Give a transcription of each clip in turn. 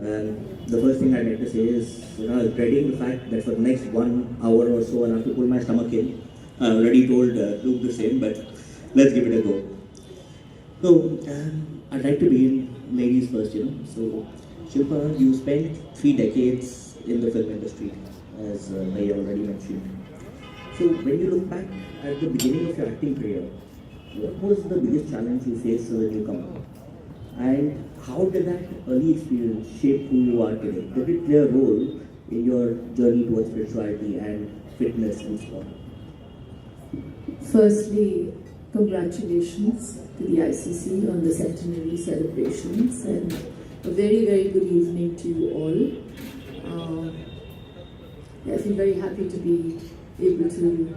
The first thing I'd like to say is, I was dreading the fact that for the next 1 hour or so, I'll have to pull my stomach in. I already told Luke the same, but let's give it a go. So, I'd like to begin ladies first, So, Shilpa, you spent 3 decades in the film industry, as I already mentioned. So, when you look back at the beginning of your acting career, what was the biggest challenge you faced as a newcomer? And how did that early experience shape who you are today? Did it play a role in your journey towards spirituality and fitness and sport? Firstly, congratulations to the ICC on the centenary celebrations, and a very, very good evening to you all. I feel very happy to be able to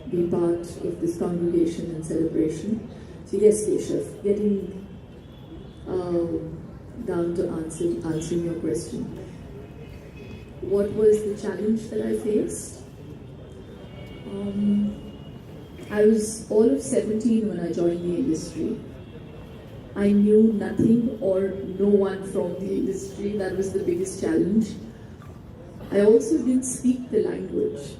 be part of this congregation and celebration. So yes, Keshav, getting down to answering your question. What was the challenge that I faced? I was all of 17 when I joined the industry. I knew nothing or no one from the industry. That was the biggest challenge. I also didn't speak the language.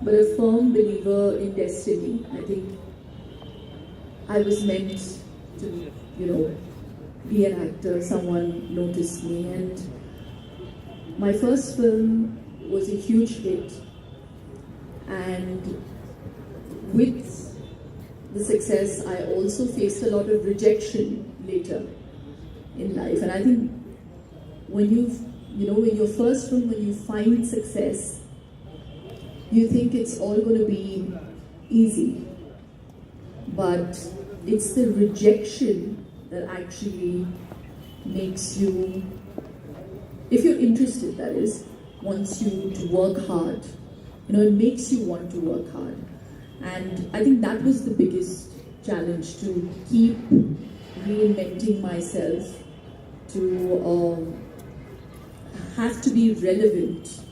But a firm believer in destiny. I think I was meant to, be an actor. Someone noticed me, and my first film was a huge hit. And with the success, I also faced a lot of rejection later in life. And I think when in your first film, when you find success, you think it's all going to be easy. But it's the rejection that actually makes you, if you're interested, that is, wants you to work hard. It makes you want to work hard. And I think that was the biggest challenge, to keep reinventing myself, to have to be relevant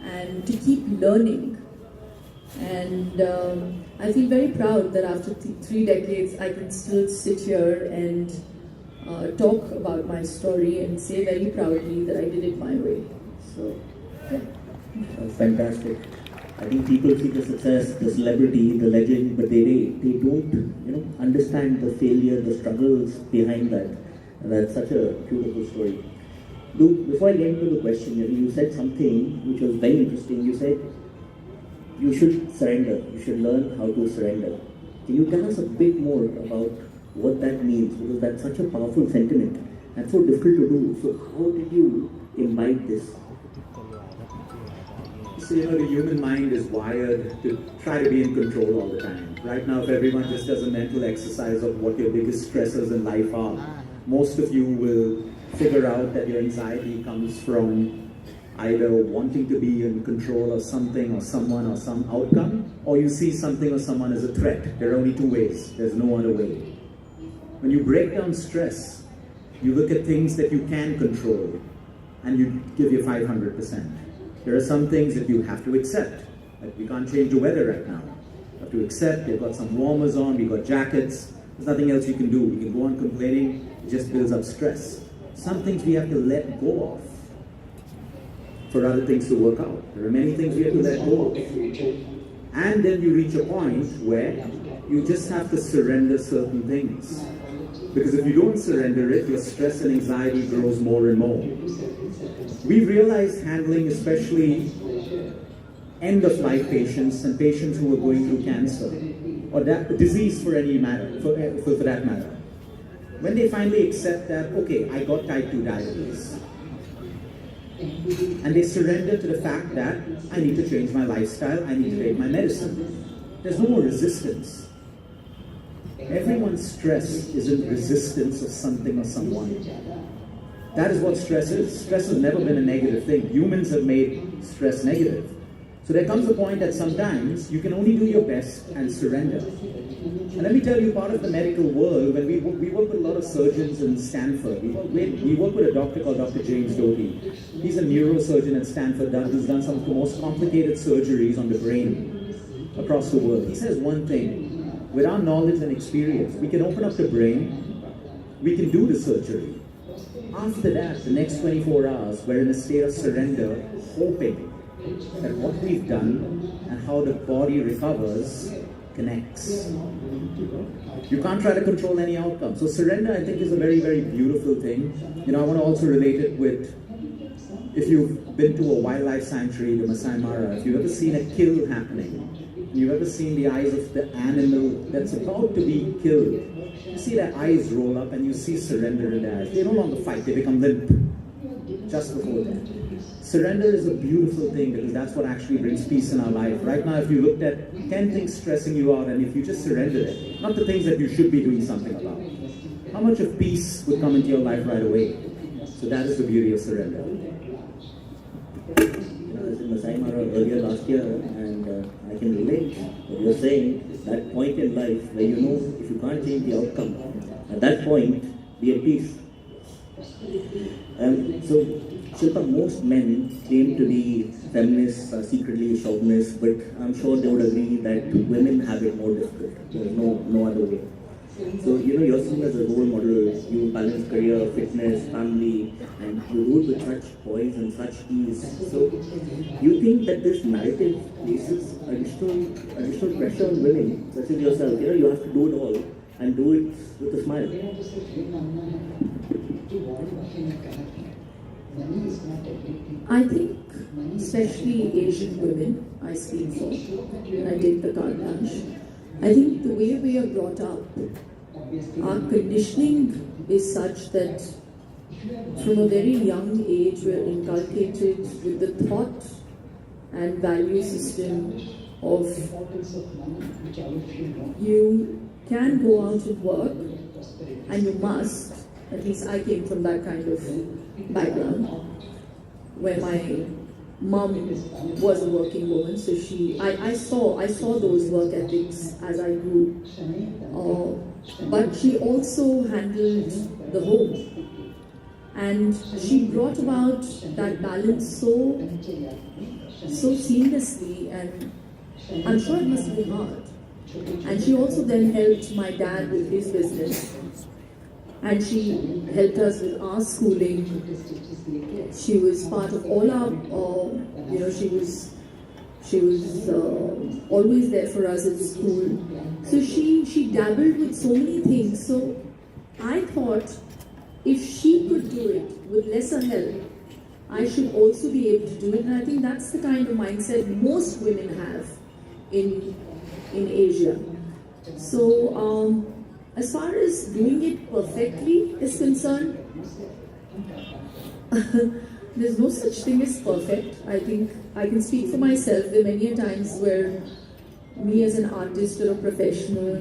and to keep learning. And I feel very proud that after 3 decades I can still sit here and talk about my story and say very proudly that I did it my way. So, yeah. That's fantastic. I think people see the success, the celebrity, the legend, but they don't understand the failure, the struggles behind that. And that's such a beautiful story. Luke, before I get into the question, you said something which was very interesting. You said you should surrender. You should learn how to surrender. Can you tell us a bit more about what that means? Because that's such a powerful sentiment and so difficult to do. So how did you imbibe this? So, the human mind is wired to try to be in control all the time. Right now, if everyone just does a mental exercise of what your biggest stressors in life are, most of you will figure out that your anxiety comes from either wanting to be in control of something or someone or some outcome, or you see something or someone as a threat. There are only 2 ways. There's no other way. When you break down stress, you look at things that you can control and you give your 500%. There are some things that you have to accept. Like, we can't change the weather right now. You have to accept. You've got some warmers on, we've got jackets. There's nothing else you can do. We can go on complaining. It just builds up stress. Some things we have to let go of for other things to work out. There are many things we have to let go of. And then you reach a point where you just have to surrender certain things. Because if you don't surrender it, your stress and anxiety grows more and more. We've realized handling especially end-of-life patients and patients who are going through cancer or that disease for any matter, for that matter. When they finally accept that, okay, I got type 2 diabetes, and they surrender to the fact that I need to change my lifestyle, I need to take my medicine. There's no more resistance. Everyone's stress is in resistance of something or someone. That is what stress is. Stress has never been a negative thing. Humans have made stress negative. So there comes a point that sometimes you can only do your best and surrender. And let me tell you, part of the medical world, when we work with a lot of surgeons in Stanford. We work with a doctor called Dr. James Doty. He's a neurosurgeon at Stanford who's done some of the most complicated surgeries on the brain across the world. He says one thing: with our knowledge and experience, we can open up the brain we can do the surgery. After that, the next 24 hours, we're in a state of surrender, hoping that what we've done and how the body recovers connects. You can't try to control any outcome. So surrender, I think, is a very, very beautiful thing. You know, I want to also relate it with, if you've been to a wildlife sanctuary, the Masai Mara, if you've ever seen a kill happening, you've ever seen the eyes of the animal that's about to be killed, you see their eyes roll up and you see surrender in their eyes. They no longer fight, they become limp just before that. Surrender is a beautiful thing because that's what actually brings peace in our life. Right now, if you looked at 10 things stressing you out and if you just surrender it, not the things that you should be doing something about, how much of peace would come into your life right away? So that is the beauty of surrender. You know, I was in Masai Mara earlier last year, and I can relate what you're saying, that point in life where you know if you can't change the outcome, at that point, be at peace. So, Shilpa, most men claim to be feminists, secretly chauvinists, but I'm sure they would agree that women have it more difficult. There's no other way. So, you know, you're seen as a role model, you balance career, fitness, family, and you do it with such poise and such ease. So, you think that this narrative places additional pressure on women, such as yourself? You know, you have to do it all and do it with a smile. I think, especially Asian women, I speak for, and I take the carte blanche. I think the way we are brought up, our conditioning is such that from a very young age we're inculcated with the thought and value system of you can go out and work and you must. At least I came from that kind of background where my mom was a working woman, so I saw those work ethics as I grew. But she also handled the home, and she brought about that balance so seamlessly, and I'm sure it must be hard. And she also then helped my dad with his business. And she helped us with our schooling. She was part of all our, she was always there for us at school. So she dabbled with so many things. So I thought if she could do it with lesser help, I should also be able to do it. And I think that's the kind of mindset most women have in Asia. So, as far as doing it perfectly is concerned, there's no such thing as perfect. I think I can speak for myself. There are many times where me as an artist or a professional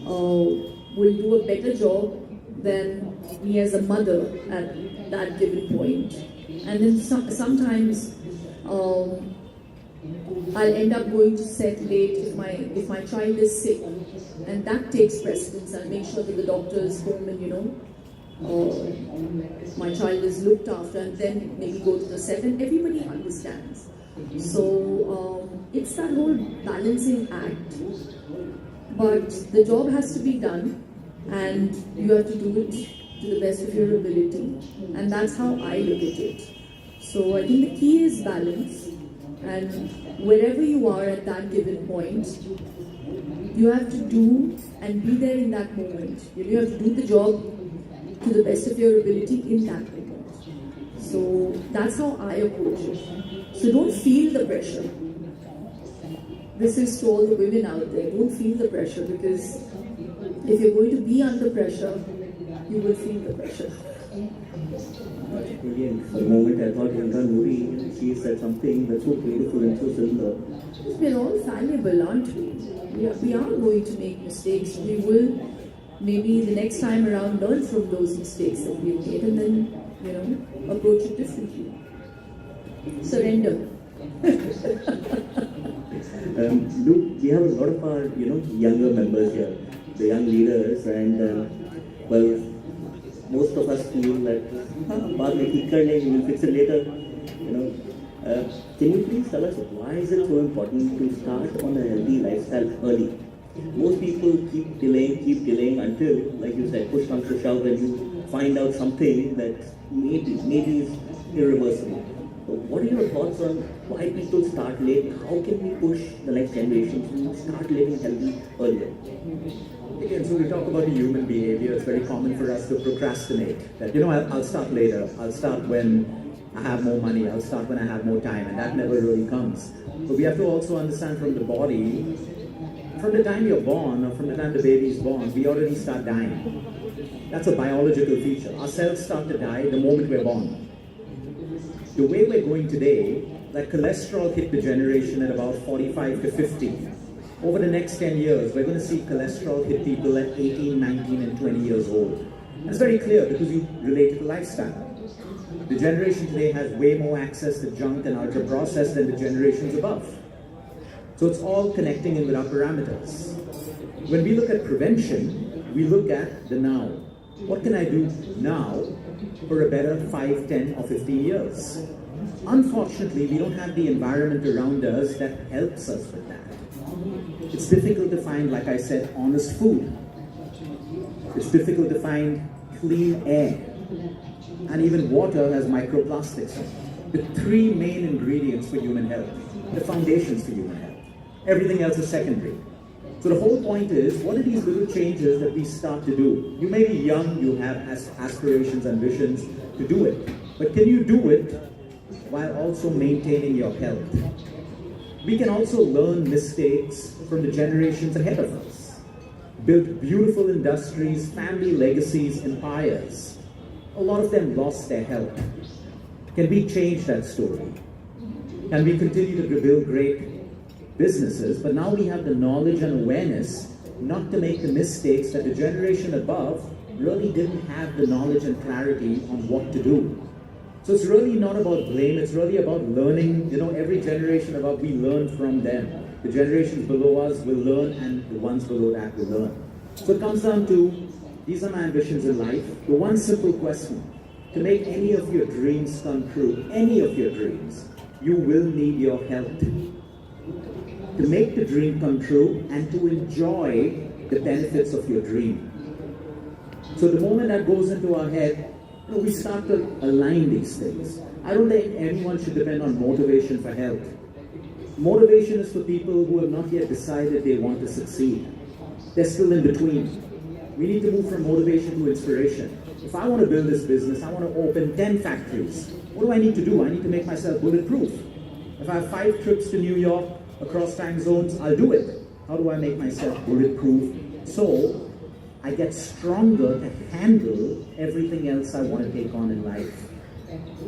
will do a better job than me as a mother at that given point. And then sometimes I'll end up going to set late if my child is sick, and that takes precedence. I'll make sure that the doctor is home and my child is looked after, and then maybe go to the set, and everybody understands. So it's that whole balancing act, but the job has to be done, and you have to do it to the best of your ability, and that's how I look at it. So I think the key is balance. And wherever you are at that given point, you have to do and be there in that moment. You have to do the job to the best of your ability in that moment. So that's how I approach it. So don't feel the pressure. This is to all the women out there. Don't feel the pressure, because if you're going to be under pressure, you will feel the pressure. Brilliant. For a moment I thought Indra Nuri, she said something that's so beautiful and so simple. We're all fallible, aren't we? We are going to make mistakes. We will maybe the next time around learn from those mistakes that we've made, and then, approach it differently. Surrender. Luke, we have a lot of our, younger members here, the young leaders, and most of us feel that we will fix it later. Can you please tell us why is it so important to start on a healthy lifestyle early? Most people keep delaying until, like you said, push comes to shove, and you find out something that maybe is irreversible. So what are your thoughts on why people start late? How can we push the next generation to start living healthy earlier? Again, so we talk about the human behavior. It's very common for us to procrastinate. That, I'll start later. I'll start when I have more money. I'll start when I have more time. And that never really comes. But we have to also understand from the body, from the time you're born or from the time the baby is born, we already start dying. That's a biological feature. Our cells start to die the moment we're born. The way we're going today, that cholesterol hit the generation at about 45 to 50. Over the next 10 years, we're going to see cholesterol hit people at 18, 19, and 20 years old. That's very clear because you relate to lifestyle. The generation today has way more access to junk and ultra-processed than the generations above. So it's all connecting in with our parameters. When we look at prevention, we look at the now. What can I do now for a better 5, 10, or 15 years? Unfortunately, we don't have the environment around us that helps us with that. It's difficult to find, like I said, honest food. It's difficult to find clean air. And even water has microplastics in it. The 3 main ingredients for human health, the foundations for human health. Everything else is secondary. So the whole point is, what are these little changes that we start to do? You may be young, you have aspirations, ambitions to do it. But can you do it while also maintaining your health? We can also learn mistakes from the generations ahead of us. Built beautiful industries, family legacies, empires. A lot of them lost their health. Can we change that story? Can we continue to build great businesses, but now we have the knowledge and awareness not to make the mistakes that the generation above really didn't have the knowledge and clarity on what to do. So it's really not about blame, it's really about learning. Every generation above, we learn from them. The generations below us will learn, and the ones below that will learn. So it comes down to, these are my ambitions in life. The one simple question, to make any of your dreams come true, any of your dreams, you will need your health. To make the dream come true and to enjoy the benefits of your dream. So the moment that goes into our head, we start to align these things. I don't think anyone should depend on motivation for health. Motivation is for people who have not yet decided they want to succeed. They're still in between. We need to move from motivation to inspiration. If I want to build this business, I want to open 10 factories. What do I need to do? I need to make myself bulletproof. If I have 5 trips to New York across time zones, I'll do it. How do I make myself bulletproof so I get stronger to handle everything else I want to take on in life?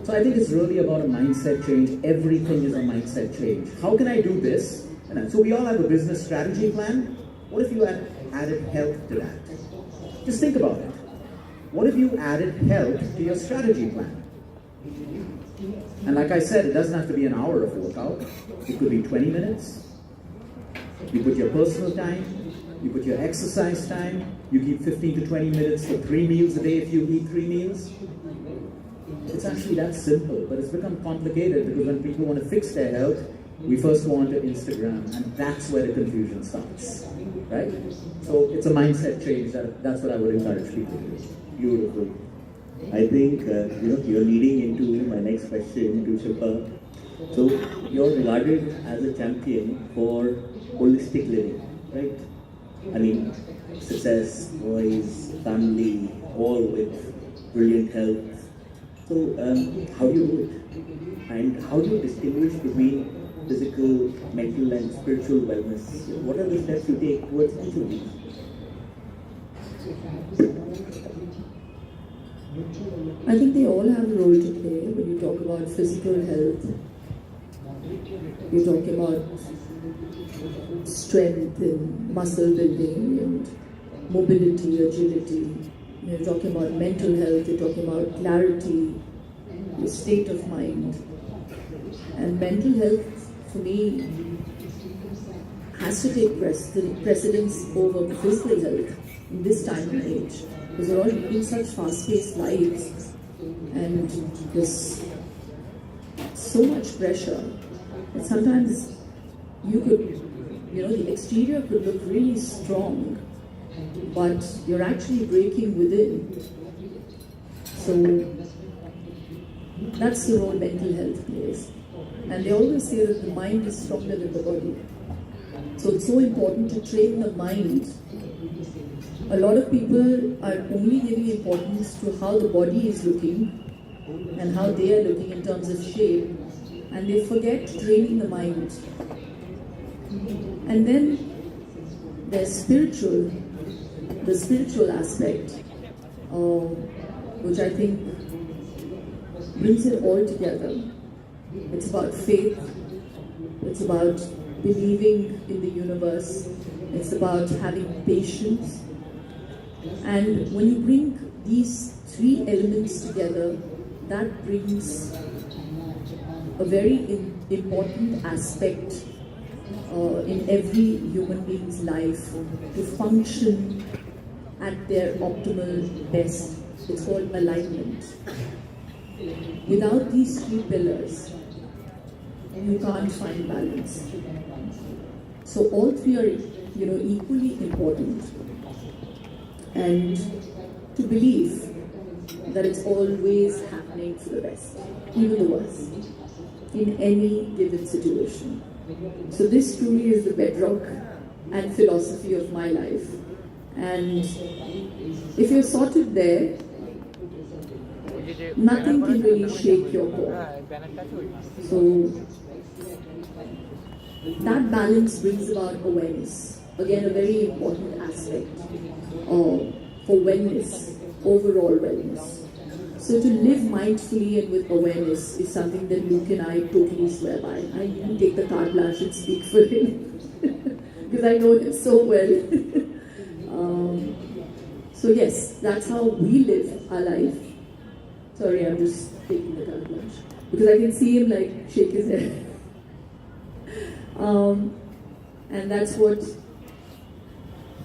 So I think it's really about a mindset change. Everything is a mindset change. How can I do this? So we all have a business strategy plan. What if you added health to that? Just think about it. What if you added health to your strategy plan? And like I said, it doesn't have to be an hour of workout. It could be 20 minutes. You put your personal time, you put your exercise time, you keep 15 to 20 minutes for 3 meals a day if you eat 3 meals. It's actually that simple, but it's become complicated because when people want to fix their health, we first go onto Instagram, and that's where the confusion starts, right? So it's a mindset change. That's what I would encourage people to do. Beautiful. I think you're leading into my next question to Shilpa. So you're regarded as a champion for holistic living, right? I mean, success, boys, family, all with brilliant health. So how do you do it? And how do you distinguish between physical, mental, and spiritual wellness? What are the steps you take towards each of these? I think they all have a role to play. When you talk about physical health, you're talking about strength and muscle building and mobility, agility. You're talking about mental health, you're talking about clarity, your state of mind. And mental health, for me, has to take precedence over physical health in this time and age. Because we're all living such fast-paced lives, and there's so much pressure that sometimes you could the exterior could look really strong, but you're actually breaking within. So that's the role mental health plays. And they always say that the mind is stronger than the body. So it's so important to train the mind. A lot of people are only giving importance to how the body is looking and how they are looking in terms of shape, and they forget training the mind. And then there's the spiritual aspect, which I think brings it all together. It's about faith, it's about believing in the universe, it's about having patience. And when you bring these three elements together, that brings a very important aspect in every human being's life to function at their optimal best. It's called alignment. Without these three pillars, you can't find balance. So all three are, equally important. And to believe that it's always happening for the best, even the worst, in any given situation. So this truly is the bedrock and philosophy of my life. And if you're sorted there, nothing can really shake your core. So that balance brings about awareness. Again, a very important aspect for wellness, overall wellness. So to live mindfully and with awareness is something that Luke and I totally swear by. I even take the carte blanche and speak for him because I know him so well. So yes, that's how we live our life. Sorry, I'm just taking the carte blanche because I can see him like shake his head. And that's what,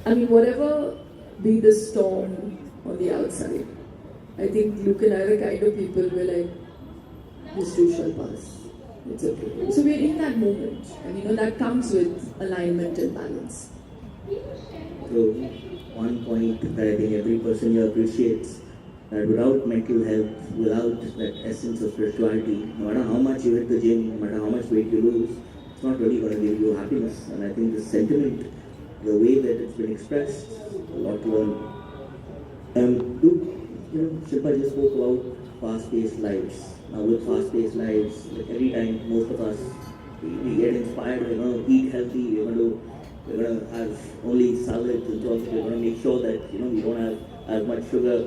whatever be the storm on the outside, I think Luke and I are the kind of people who are like, this too shall pass. It's okay. So we're in that moment, and that comes with alignment and balance. So, one point that I think every person here appreciates, that without mental health, without that essence of spirituality, no matter how much you hit the gym, no matter how much weight you lose, it's not really going to give you happiness. And I think the sentiment, the way that it's been expressed, a lot to learn. Shilpa just spoke about fast-paced lives. Now with fast-paced lives, like every time most of us, we get inspired, eat healthy, we're going to have only salads and so on. We're going to make sure that, we don't have as much sugar.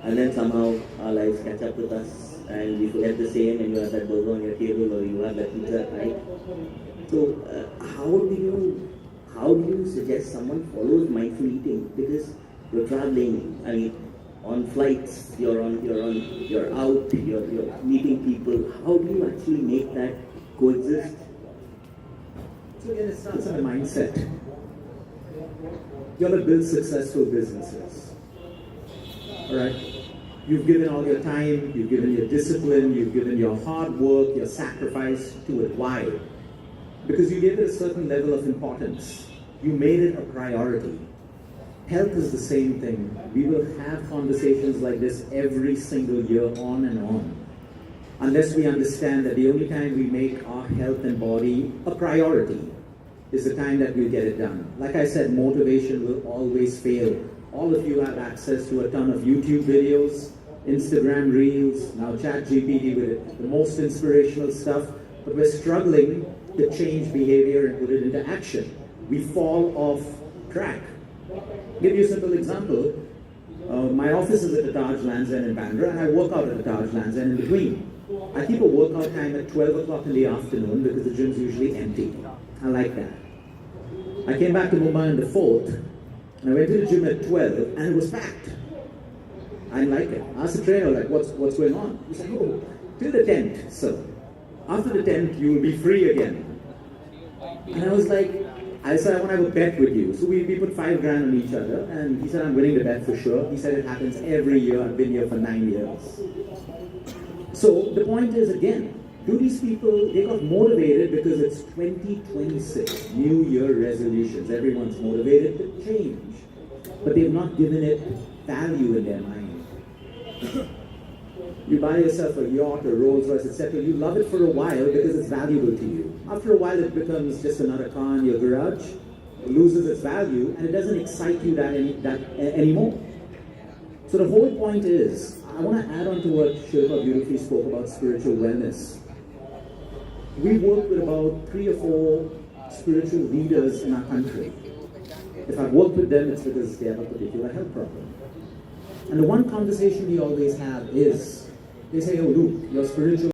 And then somehow our lives catch up with us and we forget the same, and you have that burger on your table or you have that pizza, right? So how do you suggest someone follows mindful eating? Because you're traveling, on flights, you're out, you're meeting people. How do you actually make that coexist? So again, it starts in a mindset. You want to build successful businesses. Alright? You've given all your time, you've given your discipline, you've given your hard work, your sacrifice to it. Why? Because you gave it a certain level of importance. You made it a priority. Health is the same thing. We will have conversations like this every single year, on and on. Unless we understand that the only time we make our health and body a priority is the time that we'll get it done. Like I said, motivation will always fail. All of you have access to a ton of YouTube videos, Instagram Reels, now ChatGPT with it, the most inspirational stuff, but we're struggling to change behavior and put it into action. We fall off track. Give you a simple example. My office is at the Taj Lands End in Bandra, and I work out at the Taj Lands End in between. I keep a workout time at 12 o'clock in the afternoon because the gym's usually empty. I like that. I came back to Mumbai on the 4th, and I went to the gym at 12, and it was packed. I didn't like it. I asked the trainer, what's going on? He said, oh, till the 10th, sir. After the 10th, you will be free again. And I was like, I said, I want to have a bet with you. So we put 5 grand on each other, and he said, I'm winning the bet for sure. He said, it happens every year. I've been here for 9 years. So the point is, again, Do these people, they got motivated because it's 2026, New Year resolutions. Everyone's motivated to change, but they've not given it value in their mind. You buy yourself a yacht, a Rolls Royce, etc. You love it for a while because it's valuable to you. After a while, it becomes just another car in your garage, it loses its value, and it doesn't excite you anymore. So the whole point is, I want to add on to what Shilpa beautifully spoke about spiritual wellness. We work with about 3 or 4 spiritual leaders in our country. If I've worked with them, it's because they have a particular health problem. And the one conversation we always have is, they say, oh Luke, your spiritual